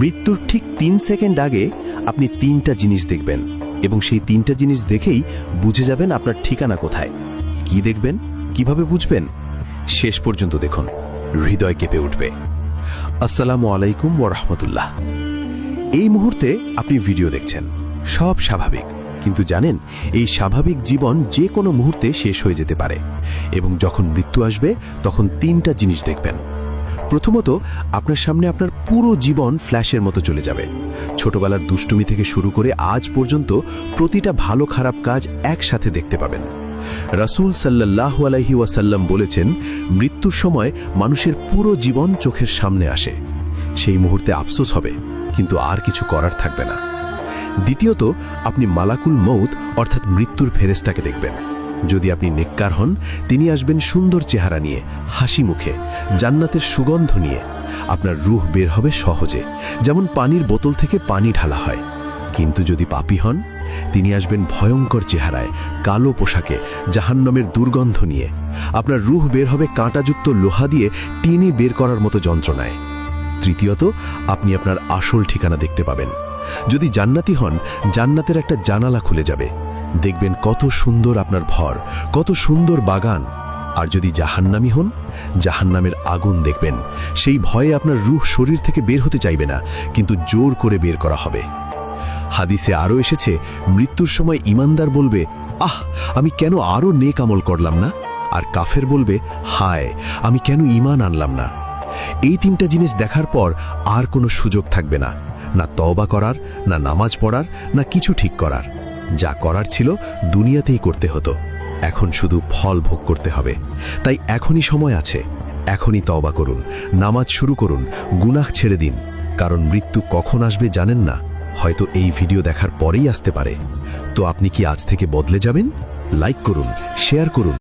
মৃত্যুর ঠিক 3 সেকেন্ড আগে আপনি 3টা জিনিস দেখবেন এবং সেই 3টা জিনিস দেখেই বুঝে যাবেন আপনার ঠিকানা কোথায়। কি দেখবেন, কিভাবে বুঝবেন? শেষ পর্যন্ত দেখুন, হৃদয় কেঁপে উঠবে। আসসালামু আলাইকুম ওয়া রাহমাতুল্লাহ। এই মুহূর্তে আপনি ভিডিও দেখছেন, সব স্বাভাবিক, কিন্তু জানেন এই স্বাভাবিক জীবন যে কোনো মুহূর্তে শেষ হয়ে যেতে পারে এবং যখন মৃত্যু আসবে তখন 3টা জিনিস দেখবেন। প্রথমত, আপনার সামনে আপনার পুরো জীবন ফ্ল্যাশের মতো চলে যাবে। ছোটবেলার দুষ্টুমি থেকে শুরু করে আজ পর্যন্ত প্রতিটা ভালো খারাপ কাজ একসাথে দেখতে পাবেন। রাসূল সাল্লাল্লাহু আলাইহি ওয়াসাল্লাম বলেছেন, মৃত্যুর সময় মানুষের পুরো জীবন চোখের সামনে আসে। সেই মুহূর্তে আফসোস হবে, কিন্তু আর কিছু করার থাকবে না। দ্বিতীয়ত, আপনি মালাকুল মউত অর্থাৎ মৃত্যুর ফেরেশতাকে দেখবেন। যদি আপনি নেককার হন, তিনি আসবেন সুন্দর চেহারা নিয়ে, হাসি মুখে, জান্নাতের সুগন্ধ নিয়ে। আপনার রূহ বের হবে সহজে, যেমন পানির বোতল থেকে পানি ঢালা হয়। কিন্তু যদি পাপী হন, তিনি আসবেন ভয়ঙ্কর চেহারায়, কালো পোশাকে, জাহান্নামের দুর্গন্ধ নিয়ে। আপনার রূহ বের হবে কাঁটাযুক্ত লোহা দিয়ে টিনি বের করার মতো যন্ত্রণায়। তৃতীয়ত, আপনি আপনার আসল ঠিকানা দেখতে পাবেন। যদি জান্নাতি হন, জান্নাতের একটা জানালা খুলে যাবে, দেখবেন কত সুন্দর আপনার ঘর, কত সুন্দর বাগান। আর যদি জাহান্নামী হন, জাহান্নামের আগুন দেখবেন। সেই ভয়ে আপনার রূহ শরীর থেকে বের হতে চাইবে না, কিন্তু জোর করে বের করা হবে। হাদিসে আরও এসেছে, মৃত্যুর সময় ঈমানদার বলবে, আহ, আমি কেন আরও নেক আমল করলাম না? আর কাফের বলবে, হায়, আমি কেন ঈমান আনলাম না? এই 3টা জিনিস দেখার পর আর কোনো সুযোগ থাকবে না, না তওবা করার, না নামাজ পড়ার, না কিছু ঠিক করার। যা করার ছিল দুনিয়াতেই করতে হতো, এখন শুধু ফল ভোগ করতে হবে। তাই এখনই সময় আছে, এখনই তওবা করুন, নামাজ শুরু করুন, গুনাহ ছেড়ে দিন। কারণ মৃত্যু কখন আসবে জানেন না, হয়তো এই ভিডিও দেখার পরেই আসতে পারে। তো আপনি কি আজ থেকে বদলে যাবেন? লাইক করুন, শেয়ার করুন।